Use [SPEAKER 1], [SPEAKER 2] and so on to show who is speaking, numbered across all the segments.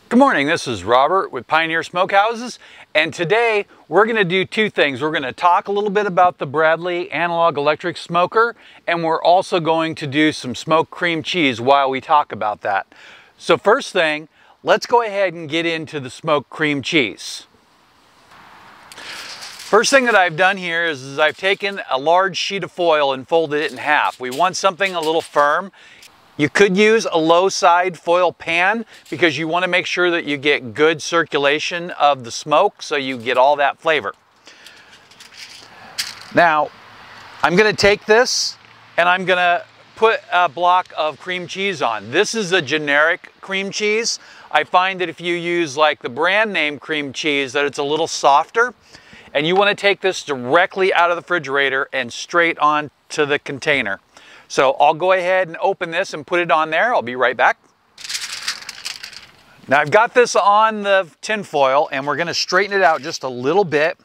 [SPEAKER 1] Good morning, this is Robert with Pioneer Smokehouses, and today we're going to do two things. We're going to talk a little bit about the Bradley Anolog Electric Smoker, and we're also going to do some smoked cream cheese while we talk about that. So first thing, let's go ahead and get into the smoked cream cheese. First thing that I've done here is I've taken a large sheet of foil and folded it in half. We want something a little firm. You could use a low side foil pan because you want to make sure that you get good circulation of the smoke so you get all that flavor. Now, I'm going to take this and I'm going to put a block of cream cheese on. This is a generic cream cheese. I find that if you use like the brand name cream cheese that it's a little softer, and you want to take this directly out of the refrigerator and straight on to the container. So I'll go ahead and open this and put it on there. I'll be right back. Now I've got this on the tin foil and we're going to straighten it out just a little bit.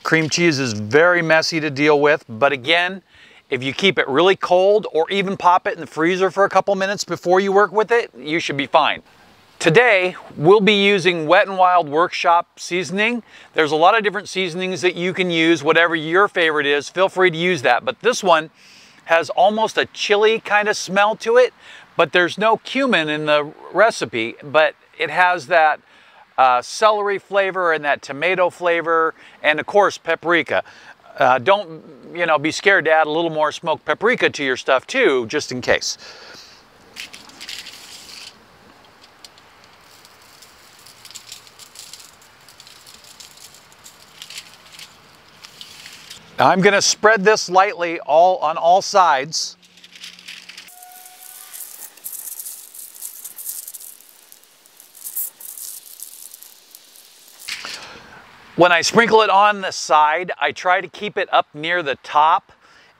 [SPEAKER 1] Cream cheese is very messy to deal with, but again, if you keep it really cold or even pop it in the freezer for a couple minutes before you work with it, you should be fine. Today, we'll be using Wet n Wild Workshop seasoning. There's a lot of different seasonings that you can use. Whatever your favorite is, feel free to use that. But this one has almost a chili kind of smell to it, but there's no cumin in the recipe, but it has that celery flavor and that tomato flavor, and of course, paprika. Don't, be scared to add a little more smoked paprika to your stuff too, just in case. Now I'm going to spread this lightly on all sides. When I sprinkle it on the side, I try to keep it up near the top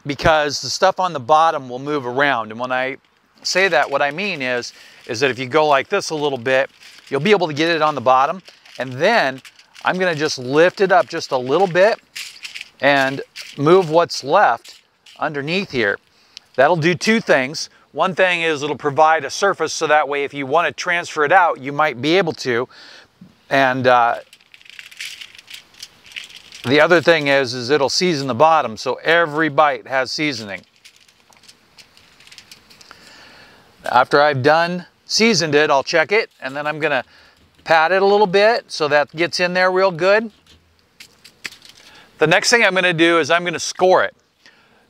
[SPEAKER 1] because the stuff on the bottom will move around. And when I say that, what I mean is that if you go like this a little bit, you'll be able to get it on the bottom. And then I'm going to just lift it up just a little bit and move what's left underneath here. That'll do two things. One thing is it'll provide a surface so that way if you want to transfer it out, you might be able to. And the other thing is it'll season the bottom, so every bite has seasoning. After I've done seasoned it, I'll check it, and then I'm gonna pat it a little bit so that gets in there real good. The next thing I'm going to do is I'm going to score it.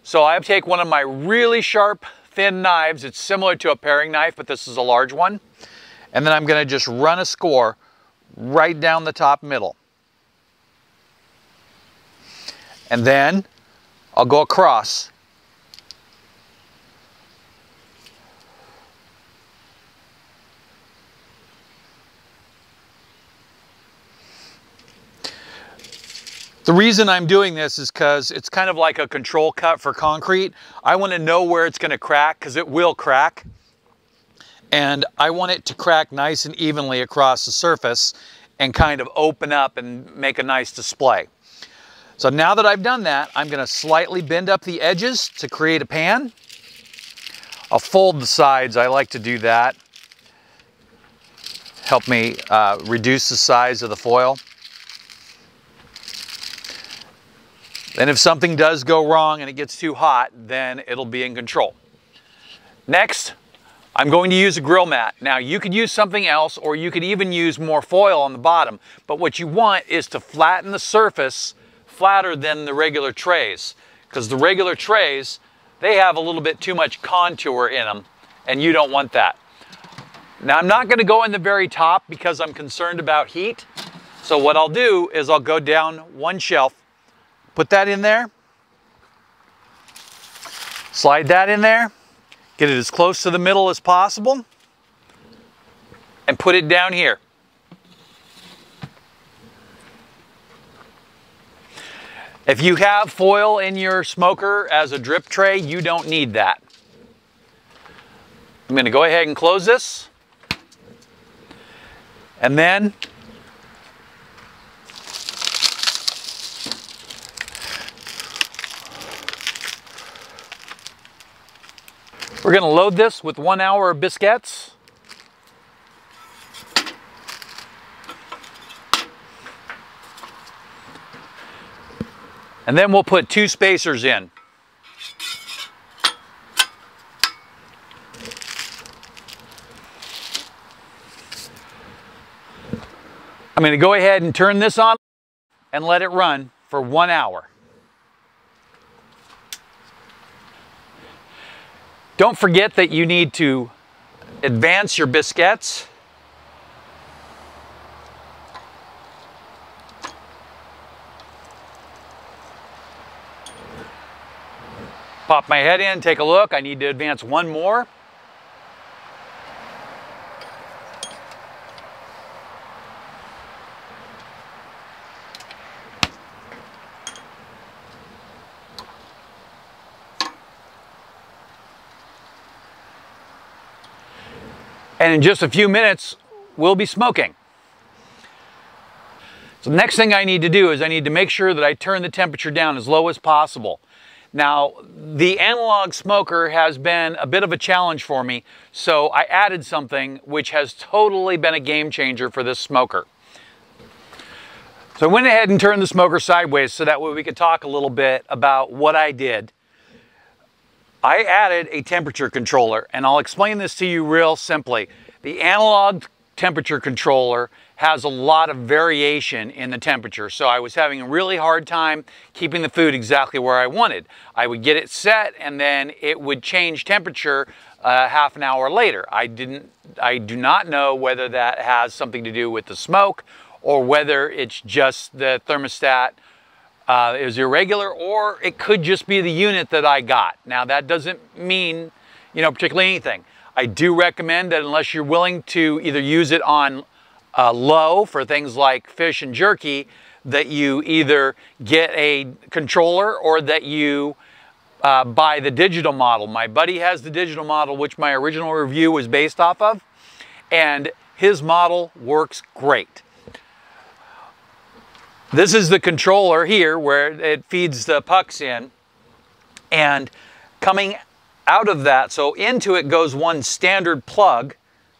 [SPEAKER 1] So I take one of my really sharp, thin knives. It's similar to a paring knife, but this is a large one. And then I'm going to just run a score right down the top middle. And then I'll go across. The reason I'm doing this is because it's kind of like a control cut for concrete. I want to know where it's going to crack because it will crack. And I want it to crack nice and evenly across the surface and kind of open up and make a nice display. So now that I've done that, I'm going to slightly bend up the edges to create a pan. I'll fold the sides. I like to do that. Help me reduce the size of the foil. And if something does go wrong and it gets too hot, then it'll be in control. Next, I'm going to use a grill mat. Now you could use something else, or you could even use more foil on the bottom, but what you want is to flatten the surface flatter than the regular trays, because the regular trays, they have a little bit too much contour in them, and you don't want that. Now I'm not going to go in the very top because I'm concerned about heat, so what I'll do is I'll go down one shelf, put that in there, slide that in there, get it as close to the middle as possible, and put it down here. If you have foil in your smoker as a drip tray, you don't need that. I'm going to go ahead and close this, and then we're going to load this with 1 hour of biscuits. And then we'll put 2 spacers in. I'm going to go ahead and turn this on and let it run for 1 hour. Don't forget that you need to advance your biscuits. Pop my head in, take a look. I need to advance 1 more. And in just a few minutes, we'll be smoking. So the next thing I need to do is I need to make sure that I turn the temperature down as low as possible. Now, the analog smoker has been a bit of a challenge for me, so I added something which has totally been a game changer for this smoker. So I went ahead and turned the smoker sideways so that way we could talk a little bit about what I did. I added a temperature controller, and I'll explain this to you real simply. The analog temperature controller has a lot of variation in the temperature, so I was having a really hard time keeping the food exactly where I wanted. I would get it set and then it would change temperature half an hour later. I do not know whether that has something to do with the smoke or whether it's just the thermostat is irregular, or it could just be the unit that I got. Now that doesn't mean, particularly anything. I do recommend that unless you're willing to either use it on low for things like fish and jerky, that you either get a controller or that you buy the digital model. My buddy has the digital model, which my original review was based off of, and his model works great. This is the controller here where it feeds the pucks in, and coming out of that, so into it goes one standard plug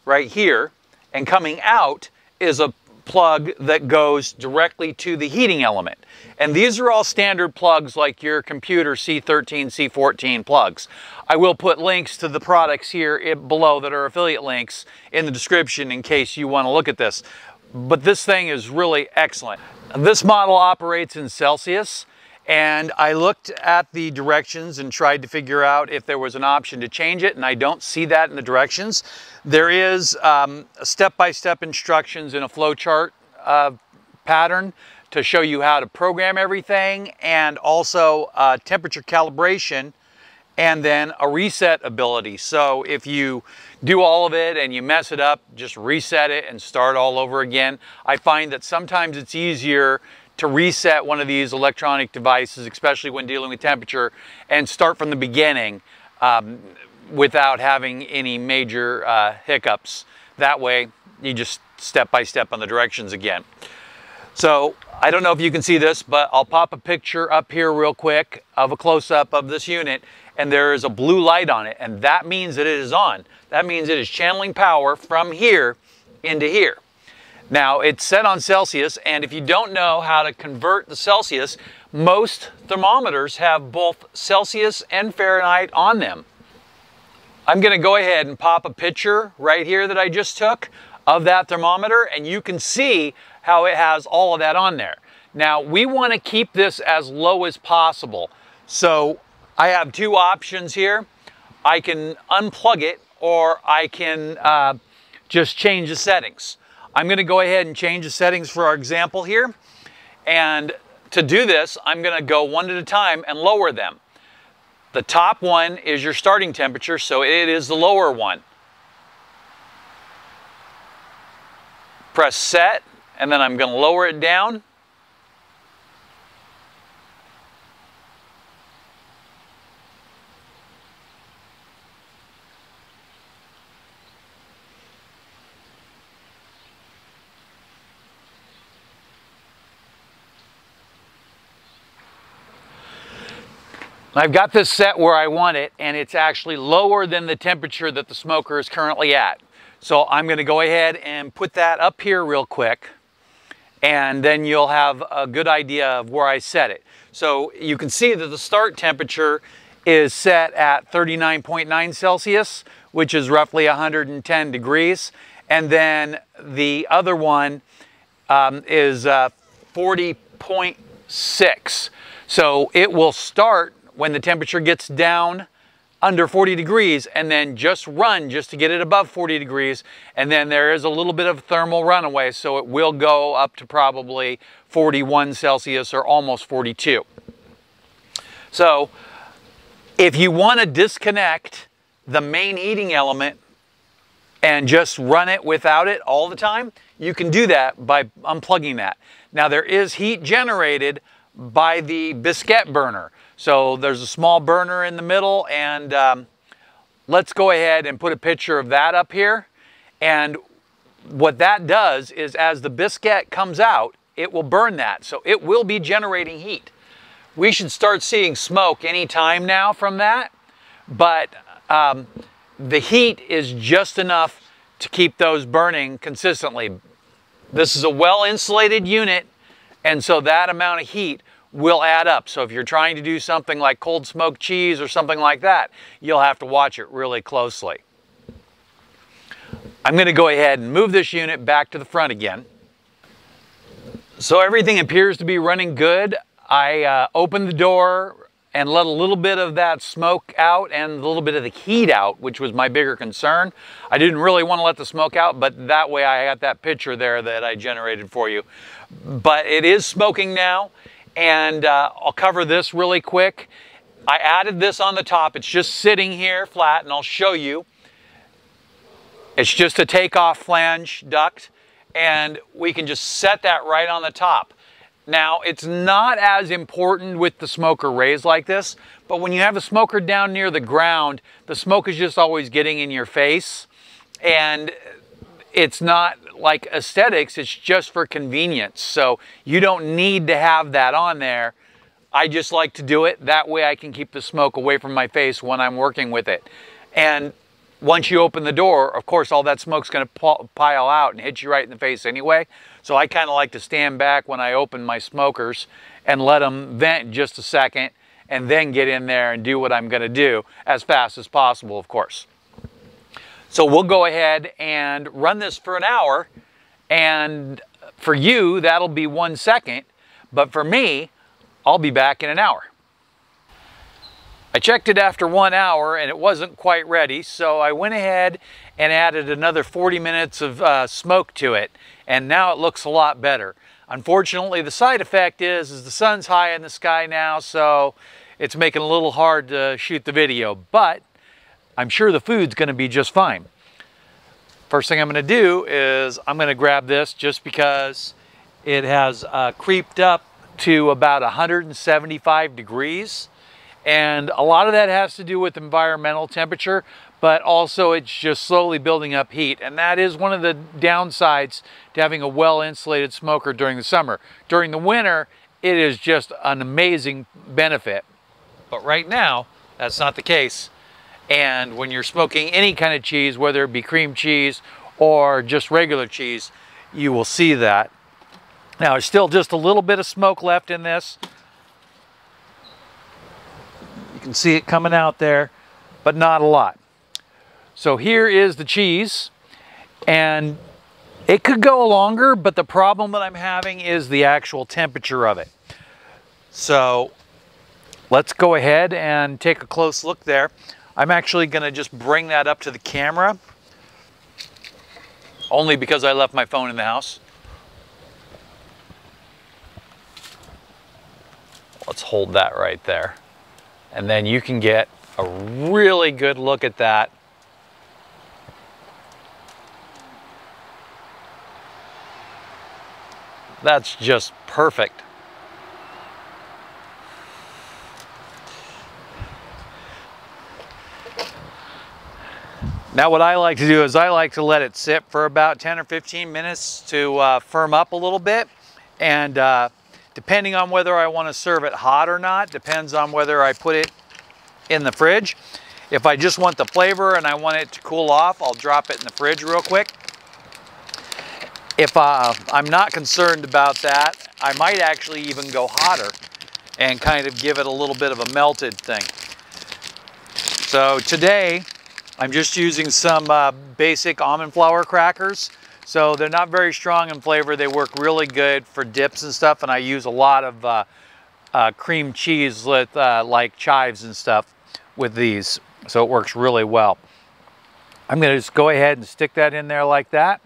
[SPEAKER 1] right here, and coming out is a plug that goes directly to the heating element. And these are all standard plugs like your computer C13, C14 plugs. I will put links to the products here below that are affiliate links in the description in case you want to look at this. But this thing is really excellent. This model operates in Celsius, and I looked at the directions and tried to figure out if there was an option to change it, and I don't see that in the directions. There is step-by-step instructions in a flowchart pattern to show you how to program everything, and also temperature calibration, and then a reset ability. So if you do all of it and you mess it up, just reset it and start all over again. I find that sometimes it's easier to reset one of these electronic devices, especially when dealing with temperature, and start from the beginning without having any major hiccups. That way, you just step by step on the directions again. So I don't know if you can see this, but I'll pop a picture up here real quick of a close-up of this unit, and there is a blue light on it, and that means that it is on. That means it is channeling power from here into here. Now, it's set on Celsius, and if you don't know how to convert the Celsius, most thermometers have both Celsius and Fahrenheit on them. I'm going to go ahead and pop a picture right here that I just took of that thermometer, and you can see how it has all of that on there. Now, we want to keep this as low as possible. So I have 2 options here. I can unplug it, or I can just change the settings. I'm going to go ahead and change the settings for our example here. And to do this, I'm going to go one at a time and lower them. The top one is your starting temperature, so it is the lower one. Press set, and then I'm going to lower it down. I've got this set where I want it, and it's actually lower than the temperature that the smoker is currently at. So I'm going to go ahead and put that up here real quick, and then you'll have a good idea of where I set it. So you can see that the start temperature is set at 39.9 Celsius, which is roughly 110 degrees. And then the other one is 40.6. So it will start when the temperature gets down under 40 degrees and then just run just to get it above 40 degrees. And then there is a little bit of thermal runaway, so it will go up to probably 41 Celsius or almost 42. So if you want to disconnect the main heating element and just run it without it all the time, you can do that by unplugging that. Now there is heat generated by the biscuit burner. So there's a small burner in the middle, and let's go ahead and put a picture of that up here. And what that does is as the biscuit comes out, it will burn that. So it will be generating heat. We should start seeing smoke anytime now from that, but the heat is just enough to keep those burning consistently. This is a well-insulated unit, and so that amount of heat will add up. So if you're trying to do something like cold smoked cheese or something like that, you'll have to watch it really closely. I'm going to go ahead and move this unit back to the front again. So everything appears to be running good. I opened the door and let a little bit of that smoke out and a little bit of the heat out, which was my bigger concern. I didn't really want to let the smoke out, but that way I got that picture there that I generated for you. But it is smoking now, and I'll cover this really quick. I added this on the top. It's just sitting here flat, and I'll show you. It's just a takeoff flange duct, and we can just set that right on the top. Now, it's not as important with the smoker raised like this, but when you have a smoker down near the ground, the smoke is just always getting in your face, and it's not like aesthetics, it's just for convenience. So you don't need to have that on there. I just like to do it. That way I can keep the smoke away from my face when I'm working with it. And once you open the door, of course, all that smoke's going to pile out and hit you right in the face anyway. So I kind of like to stand back when I open my smokers and let them vent just a second and then get in there and do what I'm going to do as fast as possible, of course. So we'll go ahead and run this for an hour, and for you, that'll be 1 second, but for me, I'll be back in an hour. I checked it after 1 hour and it wasn't quite ready, so I went ahead and added another 40 minutes of smoke to it, and now it looks a lot better. Unfortunately, the side effect is the sun's high in the sky now, so it's making it a little hard to shoot the video, but I'm sure the food's going to be just fine. First thing I'm going to do is I'm going to grab this just because it has creeped up to about 175 degrees. And a lot of that has to do with environmental temperature, but also it's just slowly building up heat. And that is one of the downsides to having a well-insulated smoker during the summer. During the winter, it is just an amazing benefit. But right now, that's not the case. And when you're smoking any kind of cheese, whether it be cream cheese or just regular cheese, you will see that. Now, there's still just a little bit of smoke left in this. You can see it coming out there, but not a lot. So here is the cheese, and it could go longer, but the problem that I'm having is the actual temperature of it. So let's go ahead and take a close look there. I'm actually going to just bring that up to the camera, only because I left my phone in the house. Let's hold that right there. And then you can get a really good look at that. That's just perfect. Now what I like to do is I like to let it sit for about 10 or 15 minutes to firm up a little bit. And depending on whether I want to serve it hot or not, depends on whether I put it in the fridge. If I just want the flavor and I want it to cool off, I'll drop it in the fridge real quick. if I'm not concerned about that, I might actually even go hotter and kind of give it a little bit of a melted thing. So today, I'm just using some basic almond flour crackers. So they're not very strong in flavor. They work really good for dips and stuff, and I use a lot of cream cheese with like chives and stuff with these. So it works really well. I'm gonna just go ahead and stick that in there like that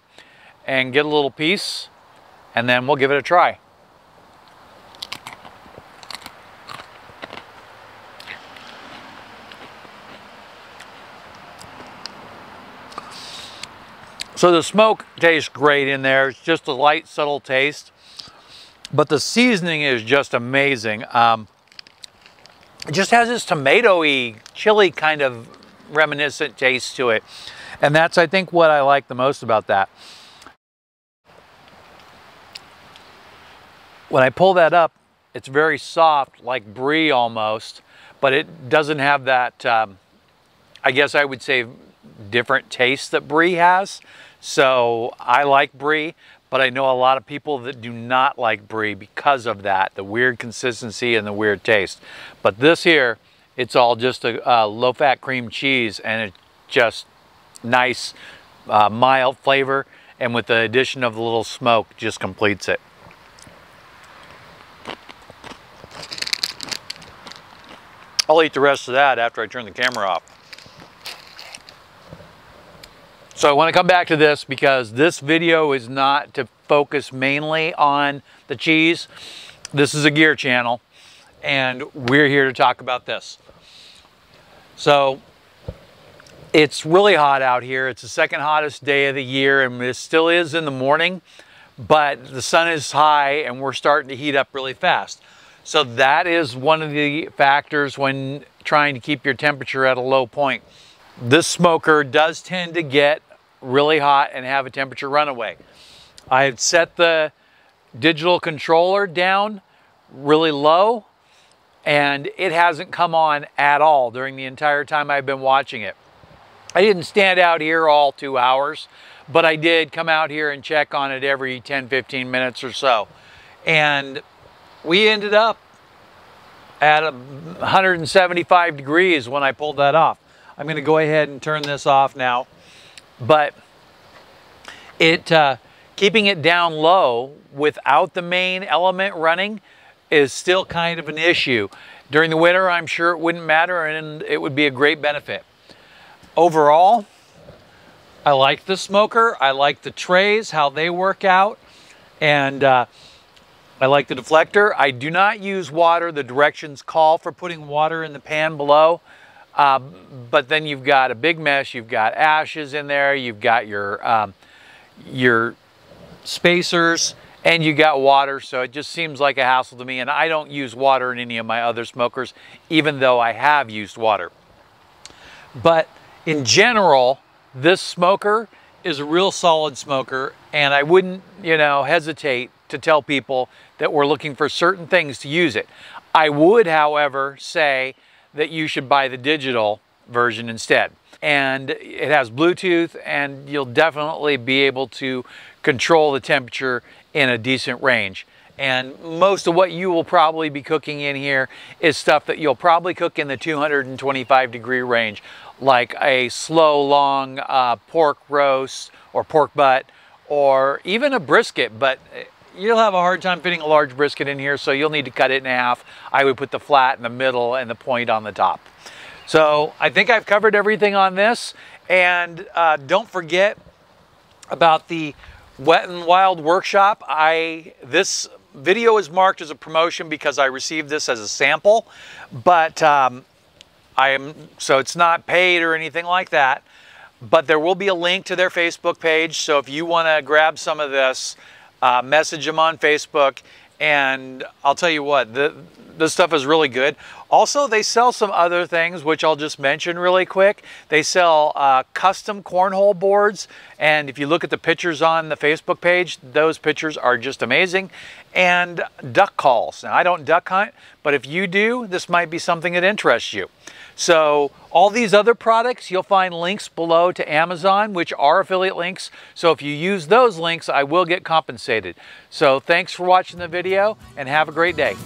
[SPEAKER 1] and get a little piece, and then we'll give it a try. So the smoke tastes great in there. It's just a light, subtle taste, but the seasoning is just amazing. It just has this tomatoey, chili kind of reminiscent taste to it. And that's, I think, what I like the most about that. When I pull that up, it's very soft, like brie almost, but it doesn't have that, I guess I would say, different taste that brie has. So I like brie, but I know a lot of people that do not like brie because of that, the weird consistency and the weird taste. But this here, it's all just a low-fat cream cheese, and it's just nice, mild flavor, and with the addition of the little smoke, just completes it. I'll eat the rest of that after I turn the camera off. So I want to come back to this because this video is not to focus mainly on the cheese. This is a gear channel, and we're here to talk about this. So it's really hot out here. It's the second hottest day of the year, and it still is in the morning, but the sun is high and we're starting to heat up really fast. So that is one of the factors when trying to keep your temperature at a low point. This smoker does tend to get really hot and have a temperature runaway. I've set the digital controller down really low, and it hasn't come on at all during the entire time I've been watching it. I didn't stand out here all 2 hours, but I did come out here and check on it every 10-15 minutes or so. And we ended up at 175 degrees when I pulled that off. I'm going to go ahead and turn this off now. But keeping it down low without the main element running is still kind of an issue. During the winter, I'm sure it wouldn't matter, and it would be a great benefit. Overall, I like the smoker. I like the trays, how they work out, and I like the deflector. I do not use water. The directions call for putting water in the pan below. But then you've got a big mess, you've got ashes in there, you've got your spacers, and you got water, so it just seems like a hassle to me, and I don't use water in any of my other smokers, even though I have used water. But in general, this smoker is a real solid smoker, and I wouldn't, hesitate to tell people that we're looking for certain things to use it. I would, however, say that you should buy the digital version instead. And it has Bluetooth, and you'll definitely be able to control the temperature in a decent range. And most of what you will probably be cooking in here is stuff that you'll probably cook in the 225 degree range, like a slow, long pork roast or pork butt, or even a brisket, but you'll have a hard time fitting a large brisket in here, so you'll need to cut it in half. I would put the flat in the middle and the point on the top. So I think I've covered everything on this, and don't forget about the Wet and Wild workshop. This video is marked as a promotion because I received this as a sample, but so it's not paid or anything like that, but there will be a link to their Facebook page, so if you want to grab some of this, message them on Facebook, and I'll tell you what, this stuff is really good. Also, they sell some other things, which I'll just mention really quick. They sell custom cornhole boards, and if you look at the pictures on the Facebook page, those pictures are just amazing. And duck calls. Now, I don't duck hunt, but if you do, this might be something that interests you. So all these other products, you'll find links below to Amazon, which are affiliate links. So if you use those links, I will get compensated. So thanks for watching the video, and have a great day.